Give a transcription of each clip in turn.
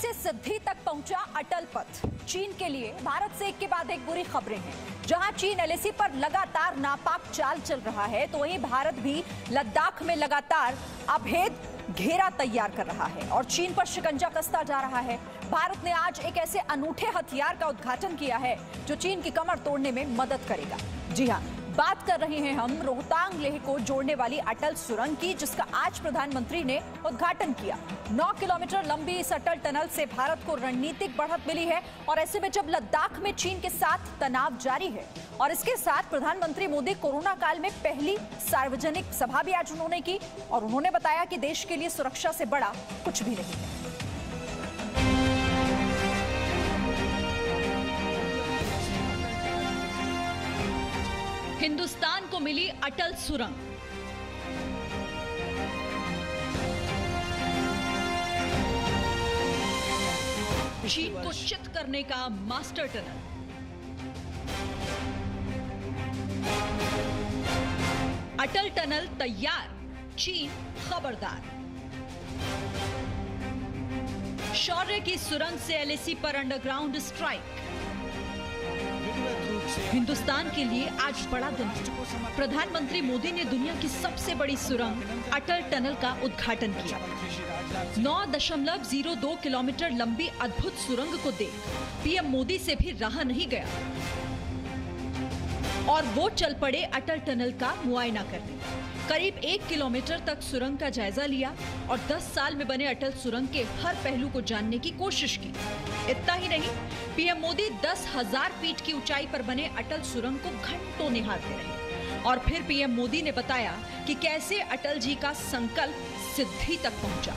से सिद्धि तक पहुंचा अटल पथ। चीन के लिए भारत से एक के बाद एक बुरी खबरें हैं। जहां चीन एलएसी पर लगातार नापाक चाल चल रहा है, तो वहीं भारत भी लद्दाख में लगातार अभेद घेरा तैयार कर रहा है और चीन पर शिकंजा कसता जा रहा है। भारत ने आज एक ऐसे अनूठे हथियार का उद्घाटन किया है जो चीन की कमर तोड़ने में मदद करेगा। जी हां, बात कर रहे हैं हम रोहतांग लेह को जोड़ने वाली अटल सुरंग की, जिसका आज प्रधानमंत्री ने उद्घाटन किया। 9 किलोमीटर लंबी इस अटल टनल से भारत को रणनीतिक बढ़त मिली है और ऐसे में जब लद्दाख में चीन के साथ तनाव जारी है और इसके साथ प्रधानमंत्री मोदी कोरोना काल में पहली सार्वजनिक सभा भी आज उन्होंने की और उन्होंने बताया कि देश के लिए सुरक्षा से बड़ा कुछ भी नहीं है। हिंदुस्तान को मिली अटल सुरंग। चीन को चित करने का मास्टर टनल। अटल टनल तैयार, चीन खबरदार। शौर्य की सुरंग से एलएसी पर अंडरग्राउंड स्ट्राइक। हिंदुस्तान के लिए आज बड़ा दिन है। प्रधानमंत्री मोदी ने दुनिया की सबसे बड़ी सुरंग अटल टनल का उद्घाटन किया। 9.02 किलोमीटर लंबी अद्भुत सुरंग को देख पीएम मोदी से भी रहा नहीं गया और वो चल पड़े अटल टनल का मुआयना करने। करीब 1 किलोमीटर तक सुरंग का जायजा लिया और 10 साल में बने अटल सुरंग के हर पहलू को जानने की कोशिश की। इतना ही नहीं, पीएम मोदी 10,000 फीट की ऊंचाई पर बने अटल सुरंग को घंटों निहारते रहे और फिर पीएम मोदी ने बताया कि कैसे अटल जी का संकल्प सिद्धि तक पहुंचा।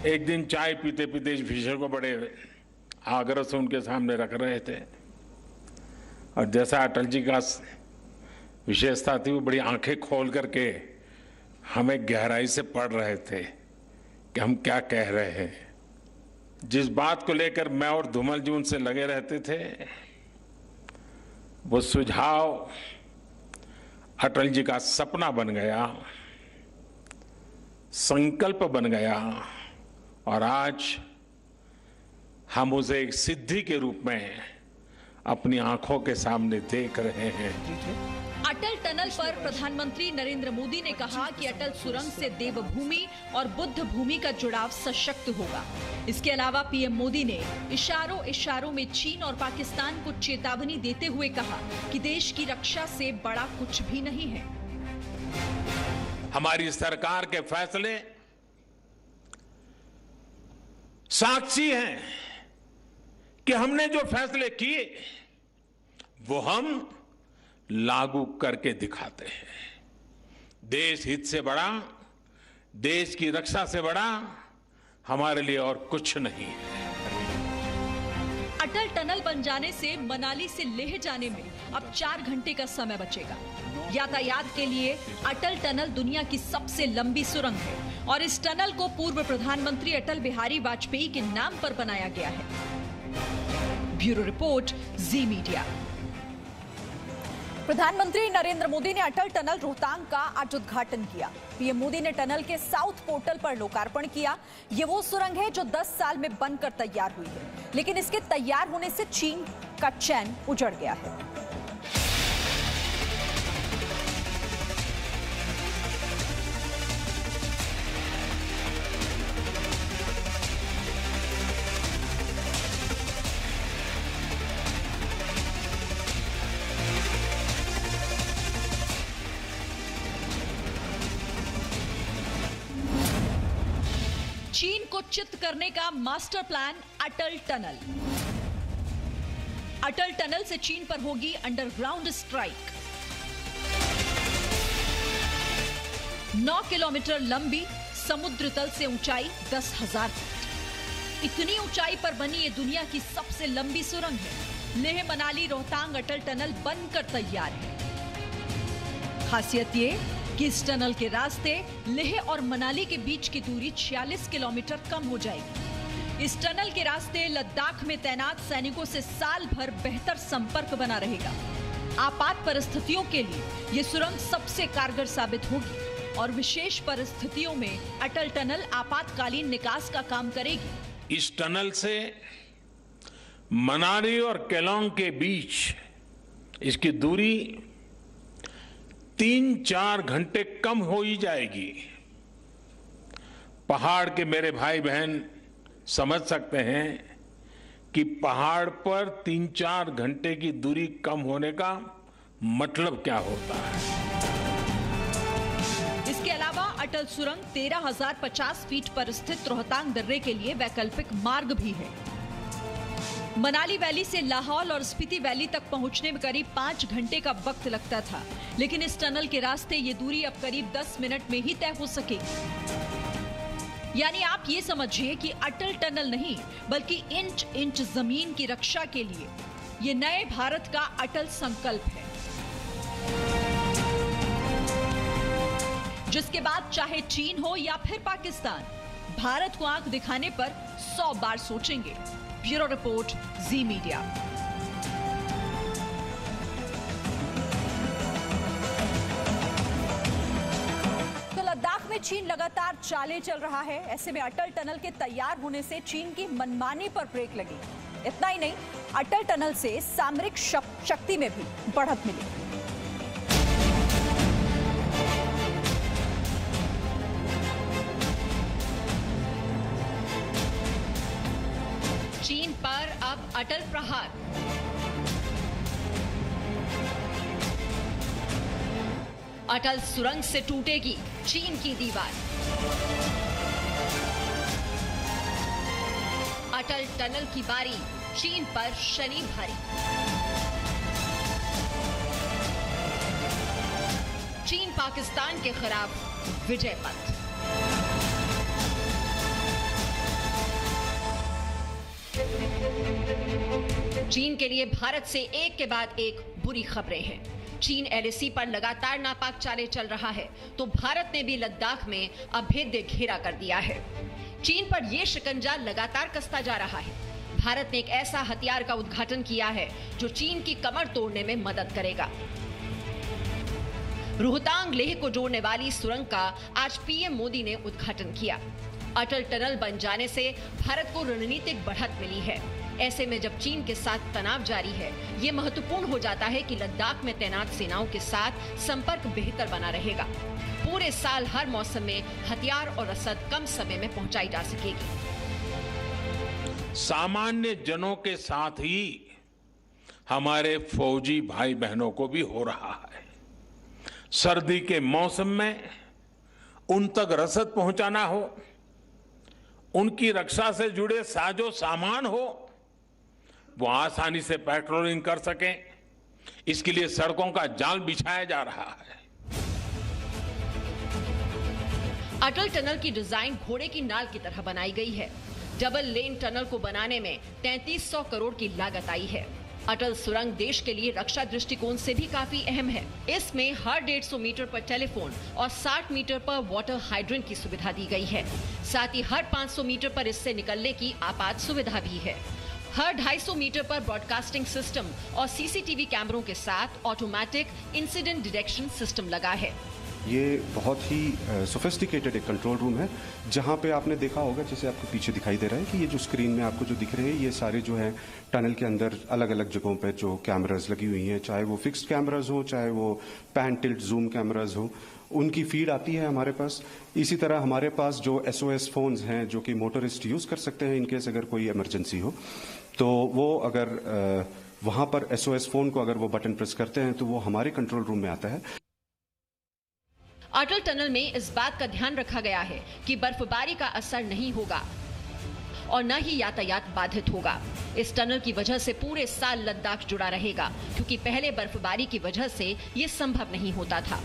एक दिन चाय पीते पीते इस विषय को बड़े आग्रह से उनके सामने रख रहे थे और जैसा अटल जी का विशेषता थी, वो बड़ी आंखें खोल करके हमें गहराई से पढ़ रहे थे कि हम क्या कह रहे हैं। जिस बात को लेकर मैं और धूमल जी उनसे लगे रहते थे, वो सुझाव अटल जी का सपना बन गया, संकल्प बन गया और आज हम उसे एक सिद्धि के रूप में अपनी आंखों के सामने देख रहे हैं। अटल टनल पर प्रधानमंत्री नरेंद्र मोदी ने कहा कि अटल सुरंग से देवभूमि और बुद्ध भूमि का जुड़ाव सशक्त होगा। इसके अलावा पीएम मोदी ने इशारों में चीन और पाकिस्तान को चेतावनी देते हुए कहा कि देश की रक्षा से बड़ा कुछ भी नहीं है। हमारी सरकार के फैसले साक्षी हैं कि हमने जो फैसले किए वो हम लागू करके दिखाते हैं। देश हित से बड़ा, देश की रक्षा से बड़ा हमारे लिए और कुछ नहीं है। अटल टनल बन जाने से मनाली से लेह जाने में अब 4 घंटे का समय बचेगा। यातायात के लिए अटल टनल दुनिया की सबसे लंबी सुरंग है और इस टनल को पूर्व प्रधानमंत्री अटल बिहारी वाजपेयी के नाम पर बनाया गया है। ब्यूरो रिपोर्ट, जी मीडिया। प्रधानमंत्री नरेंद्र मोदी ने अटल टनल रोहतांग का आज उद्घाटन किया। पीएम मोदी ने टनल के साउथ पोर्टल पर लोकार्पण किया। ये वो सुरंग है जो 10 साल में बनकर तैयार हुई है, लेकिन इसके तैयार होने से चीन का चैन उजड़ गया है। चीन को चित करने का मास्टर प्लान अटल टनल। अटल टनल से चीन पर होगी अंडरग्राउंड स्ट्राइक। 9 किलोमीटर लंबी, समुद्र तल से ऊंचाई 10,000 फीट। इतनी ऊंचाई पर बनी ये दुनिया की सबसे लंबी सुरंग है। लेह मनाली रोहतांग अटल टनल बनकर तैयार है। खासियत ये कि इस टनल के रास्ते लेह और मनाली के बीच की दूरी 46 किलोमीटर कम हो जाएगी। इस टनल के रास्ते लद्दाख में तैनात सैनिकों से साल भर बेहतर संपर्क बना रहेगा। आपात परिस्थितियों के लिए ये सुरंग सबसे कारगर साबित होगी और विशेष परिस्थितियों में अटल टनल आपातकालीन निकास का काम करेगी। इस टनल से मनाली और केलोंग के बीच इसकी दूरी 3-4 घंटे कम हो ही जाएगी। पहाड़ के मेरे भाई बहन समझ सकते हैं कि पहाड़ पर 3-4 घंटे की दूरी कम होने का मतलब क्या होता है। इसके अलावा अटल सुरंग 13,050 फीट पर स्थित रोहतांग दर्रे के लिए वैकल्पिक मार्ग भी है। मनाली वैली से लाहौल और स्पीति वैली तक पहुंचने में करीब 5 घंटे का वक्त लगता था, लेकिन इस टनल के रास्ते ये दूरी अब करीब 10 मिनट में ही तय हो सकेगी। यानी आप ये समझिए कि अटल टनल नहीं बल्कि इंच इंच जमीन की रक्षा के लिए ये नए भारत का अटल संकल्प है, जिसके बाद चाहे चीन हो या फिर पाकिस्तान, भारत को आंख दिखाने पर 100 बार सोचेंगे। ब्यूरो रिपोर्ट, जी मीडिया। लद्दाख में चीन लगातार चालें चल रहा है। ऐसे में अटल टनल के तैयार होने से चीन की मनमानी पर ब्रेक लगी। इतना ही नहीं, अटल टनल से सामरिक शक्ति में भी बढ़त मिली। चीन पर अब अटल प्रहार। अटल सुरंग से टूटेगी चीन की दीवार। अटल टनल की बारी, चीन पर शनि भारी। चीन पाकिस्तान के खिलाफ विजय पथ। चीन के लिए भारत से एक के बाद एक बुरी खबरें हैं। चीन एलएसी पर लगातार नापाक चालें चल रहा है, तो भारत ने भी लद्दाख में अभेद्य घेरा कर दिया है। चीन पर यह शिकंजा लगातार कसता जा रहा है। भारत ने एक ऐसा हथियार का उद्घाटन किया है जो चीन की कमर तोड़ने में मदद करेगा। रोहतांग लेह को जोड़ने वाली सुरंग का आज पीएम मोदी ने उद्घाटन किया। अटल टनल बन जाने से भारत को रणनीतिक बढ़त मिली है। ऐसे में जब चीन के साथ तनाव जारी है, ये महत्वपूर्ण हो जाता है कि लद्दाख में तैनात सेनाओं के साथ संपर्क बेहतर बना रहेगा। पूरे साल हर मौसम में हथियार और रसद कम समय में पहुंचाई जा सकेगी। सामान्य जनों के साथ ही हमारे फौजी भाई बहनों को भी हो रहा है। सर्दी के मौसम में उन तक रसद पहुंचाना हो, उनकी रक्षा से जुड़े साजो सामान हो, वो आसानी से पेट्रोलिंग कर सकें, इसके लिए सड़कों का जाल बिछाया जा रहा है। अटल टनल की डिजाइन घोड़े की नाल की तरह बनाई गई है। डबल लेन टनल को बनाने में 3300 करोड़ की लागत आई है। अटल सुरंग देश के लिए रक्षा दृष्टिकोण से भी काफी अहम है। इसमें हर 150 मीटर पर टेलीफोन और 60 मीटर पर वाटर हाइड्रेंट की सुविधा दी गई है। साथ ही हर 500 मीटर पर इससे निकलने की आपात सुविधा भी है। हर 250 मीटर पर ब्रॉडकास्टिंग सिस्टम और सीसीटीवी कैमरों के साथ ऑटोमेटिक इंसिडेंट डिटेक्शन सिस्टम लगा है। ये बहुत ही सोफिस्टिकेटेड एक कंट्रोल रूम है, जहाँ पे आपने देखा होगा, जैसे आपको पीछे दिखाई दे रहा है कि ये जो स्क्रीन में आपको जो दिख रहे हैं, ये सारे जो है टनल के अंदर अलग अलग जगहों पे जो कैमराज लगी हुई हैं, चाहे वो फिक्स्ड कैमराज हो, चाहे वो पैन टिल्ट जूम कैमराज हो, उनकी फीड आती है हमारे पास। इसी तरह हमारे पास जो SOS फोन्स हैं जो कि मोटरिस्ट यूज कर सकते हैं इनकेस अगर कोई इमरजेंसी हो, तो वो अगर वहां पर SOS फोन को अगर वो बटन प्रेस करते हैं तो वो हमारे कंट्रोल रूम में आता है। अटल टनल में इस बात का ध्यान रखा गया है कि बर्फबारी का असर नहीं होगा और न ही यातायात बाधित होगा। इस टनल की वजह से पूरे साल लद्दाख जुड़ा रहेगा, क्योंकि पहले बर्फबारी की वजह से ये संभव नहीं होता था।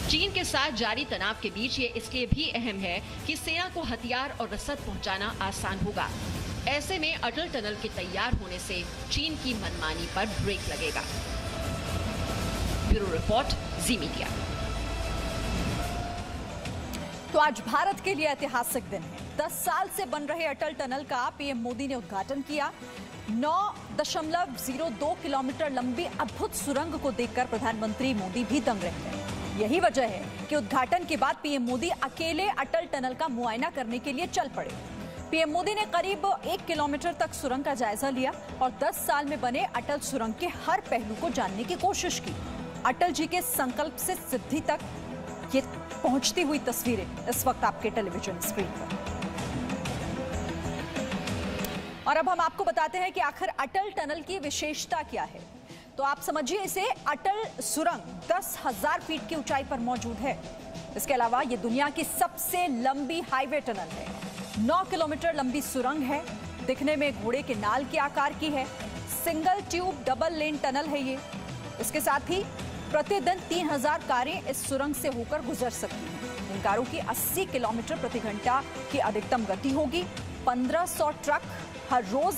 चीन के साथ जारी तनाव के बीच ये इसलिए भी अहम है कि सेना को हथियार और रसद पहुंचाना आसान होगा। ऐसे में अटल टनल के तैयार होने से चीन की मनमानी पर ब्रेक लगेगा। ब्यूरो रिपोर्ट, जी मीडिया। तो आज भारत के लिए ऐतिहासिक दिन है। 10 साल से बन रहे अटल टनल का पीएम मोदी ने उद्घाटन किया। 9.02 किलोमीटर लंबी अद्भुत सुरंग को देखकर प्रधानमंत्री मोदी भी दंग रह गए। यही वजह है कि उद्घाटन के बाद पीएम मोदी अकेले अटल टनल का मुआयना करने के लिए चल पड़े। पीएम मोदी ने करीब 1 किलोमीटर तक सुरंग का जायजा लिया और 10 साल में बने अटल सुरंग के हर पहलू को जानने की कोशिश की। अटल जी के संकल्प से सिद्धि तक ये पहुंचती हुई तस्वीरें इस वक्त आपके टेलीविजन स्क्रीन पर। और अब हम आपको बताते हैं कि आखिर अटल टनल की विशेषता क्या है। तो आप समझिए इसे, अटल सुरंग 10,000 फीट की ऊंचाई पर मौजूद है। इसके अलावा ये दुनिया की सबसे लंबी हाईवे टनल है। 9 किलोमीटर लंबी सुरंग है, दिखने में घोड़े के नाल के आकार की है। Single tube double lane tunnel है ये। इसके साथ ही प्रतिदिन 3,000 कारें इस सुरंग से होकर गुजर सकती हैं। इन कारों की 80 किलोमीटर प्रति घंटा की अधिकतम गति होगी। 1500 ट्रक हर रोज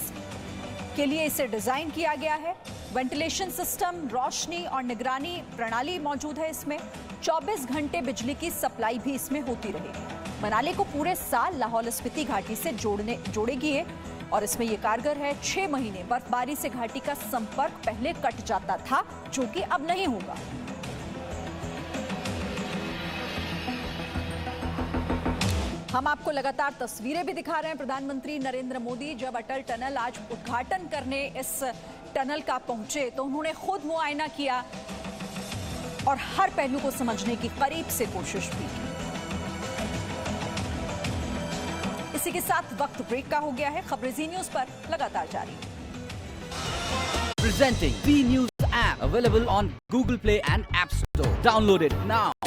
के लिए इसे डिजाइन किया गया है। वेंटिलेशन सिस्टम, रोशनी और निगरानी प्रणाली मौजूद है इसमें। 24 घंटे बिजली की सप्लाई भी इसमें होती रहेगी। मनाली को पूरे साल लाहौल स्पीति घाटी से जोड़ेगी ये, और इसमें ये कारगर है। 6 महीने बर्फबारी से घाटी का संपर्क पहले कट जाता था, जो कि अब नहीं होगा। हम आपको लगातार तस्वीरें भी दिखा रहे हैं। प्रधानमंत्री नरेंद्र मोदी जब अटल टनल आज उद्घाटन करने इस टनल का पहुंचे तो उन्होंने खुद मुआयना किया और हर पहलू को समझने की करीब से कोशिश भी की। इसी के साथ वक्त ब्रेक का हो गया है। खबरें जी न्यूज पर लगातार जारी। Presenting V News app available on Google Play and App Store. Download it now.